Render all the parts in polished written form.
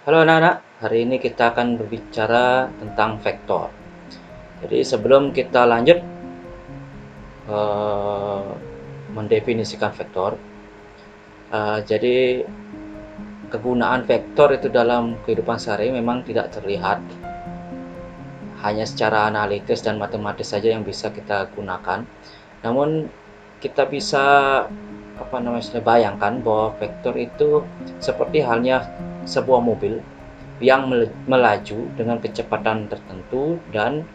Halo anak-anak, hari ini kita akan berbicara tentang vektor. Jadi sebelum kita lanjut eh, mendefinisikan vektor, jadi kegunaan vektor itu dalam kehidupan sehari memang tidak terlihat, hanya secara analitis dan matematis saja yang bisa kita gunakan. Namun kita bisa bayangkan bahwa vektor itu seperti halnya sebuah mobil yang melaju dengan kecepatan tertentu dan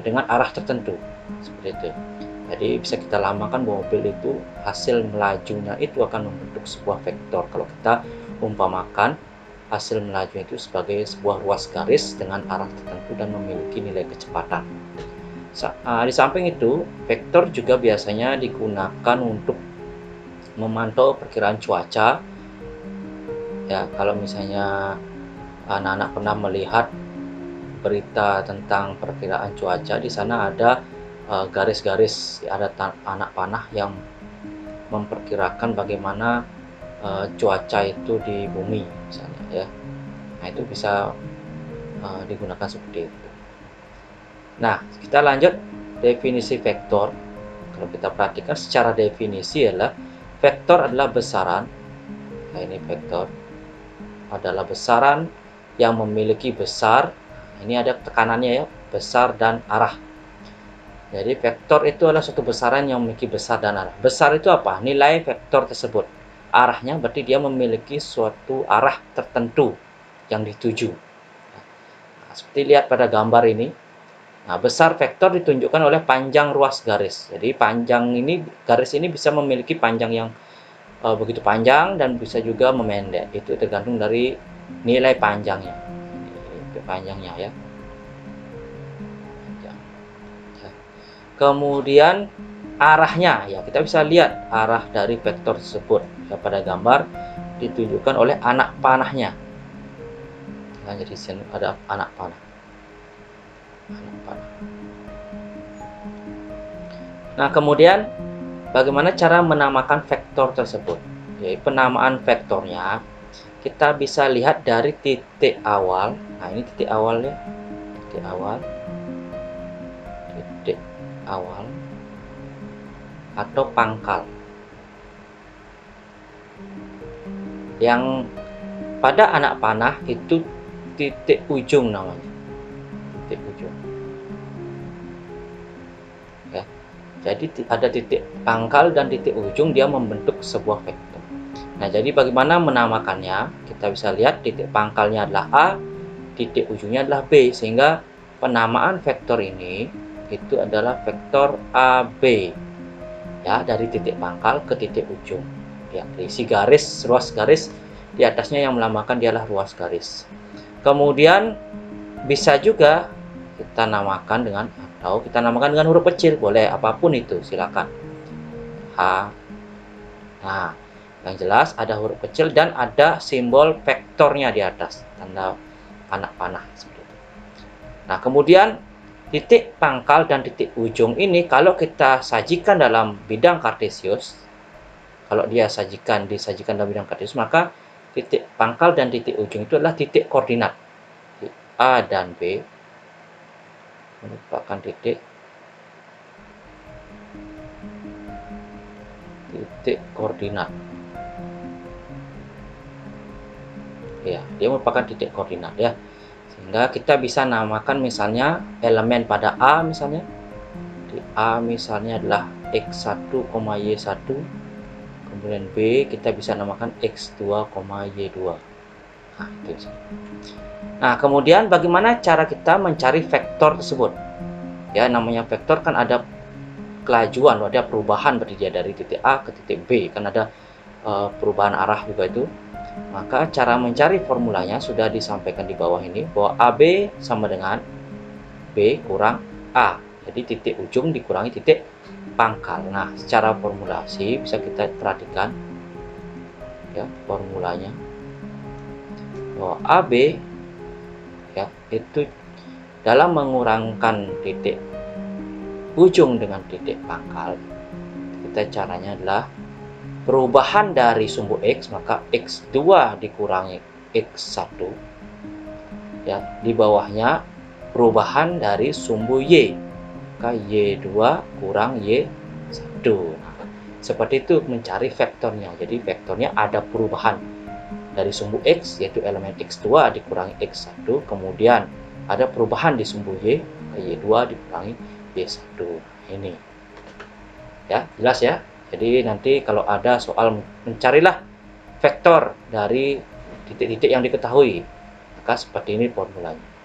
dengan arah tertentu, seperti itu. Jadi bisa kita lambangkan bahwa mobil itu hasil melajunya itu akan membentuk sebuah vektor. Kalau kita umpamakan hasil melaju itu sebagai sebuah ruas garis dengan arah tertentu dan memiliki nilai kecepatan. Di samping itu, vektor juga biasanya digunakan untuk memantau perkiraan cuaca. Ya, kalau misalnya anak-anak pernah melihat berita tentang perkiraan cuaca, di sana ada garis-garis, ada anak panah yang memperkirakan bagaimana cuaca itu di bumi misalnya ya. Nah, itu bisa digunakan seperti itu. Nah, kita lanjut definisi vektor. Kalau kita perhatikan secara definisi adalah vektor adalah besaran. Nah, ini vektor adalah besaran yang memiliki besar. Ini ada tekanannya ya, besar dan arah. Jadi vektor itu adalah suatu besaran yang memiliki besar dan arah. Besar itu apa? Nilai vektor tersebut. Arahnya berarti dia memiliki suatu arah tertentu yang dituju. Nah, seperti lihat pada gambar ini. Nah, besar vektor ditunjukkan oleh panjang ruas garis. Jadi panjang ini, garis ini bisa memiliki panjang yang begitu panjang dan bisa juga memendek. Itu tergantung dari nilai panjangnya. Itu panjangnya ya. Kemudian arahnya, ya kita bisa lihat arah dari vektor tersebut ya, pada gambar ditunjukkan oleh anak panahnya. Nah, jadi sini ada anak panah. Nah, kemudian bagaimana cara menamakan vektor tersebut? Jadi penamaan vektornya kita bisa lihat dari titik awal. Nah, ini titik awal ya. Titik awal atau pangkal. Yang pada anak panah itu titik ujung namanya. Titik ujung. Ya. Jadi ada titik pangkal dan titik ujung, dia membentuk sebuah vektor. Nah, jadi bagaimana menamakannya? Kita bisa lihat titik pangkalnya adalah A, titik ujungnya adalah B, sehingga penamaan vektor ini itu adalah vektor AB. Ya, dari titik pangkal ke titik ujung. Ya, isi garis, ruas garis di atasnya yang melambangkan dialah ruas garis. Kemudian bisa juga kita namakan dengan, atau kita namakan dengan huruf kecil, boleh apapun itu, silakan. H. Nah, yang jelas ada huruf kecil dan ada simbol vektornya di atas, tanda anak panah seperti itu. Nah, kemudian titik pangkal dan titik ujung ini kalau kita sajikan dalam bidang kartesius, kalau dia disajikan dalam bidang kartesius, maka titik pangkal dan titik ujung itu adalah titik koordinat. A dan B merupakan titik koordinat. Ya, dia merupakan titik koordinat ya. Sehingga kita bisa namakan misalnya elemen pada A misalnya. Di A misalnya adalah X1, Y1. Kemudian B kita bisa namakan X2, Y2. Nah, itu. Nah, kemudian bagaimana cara kita mencari vektor tersebut? Ya, namanya vektor kan ada kelajuan, ada perubahan berarti dia dari titik A ke titik B, kan ada perubahan arah juga itu. Maka cara mencari formulanya sudah disampaikan di bawah ini, bahwa AB sama dengan B kurang A. Jadi titik ujung dikurangi titik pangkal. Nah, secara formulasi bisa kita perhatikan ya formulanya, bahwa AB ya itu dalam mengurangkan titik ujung dengan titik pangkal, kita caranya adalah perubahan dari sumbu X, maka X2 dikurangi X1, ya, di bawahnya perubahan dari sumbu Y, maka Y2 kurang Y1. Nah, seperti itu mencari vektornya. Jadi vektornya ada perubahan dari sumbu X, yaitu elemen X2 dikurangi X1, kemudian ada perubahan di sumbu Y, maka Y2 dikurangi Y1. Ini ya, jelas ya. Jadi nanti kalau ada soal mencarilah vektor dari titik-titik yang diketahui, maka seperti ini formulanya.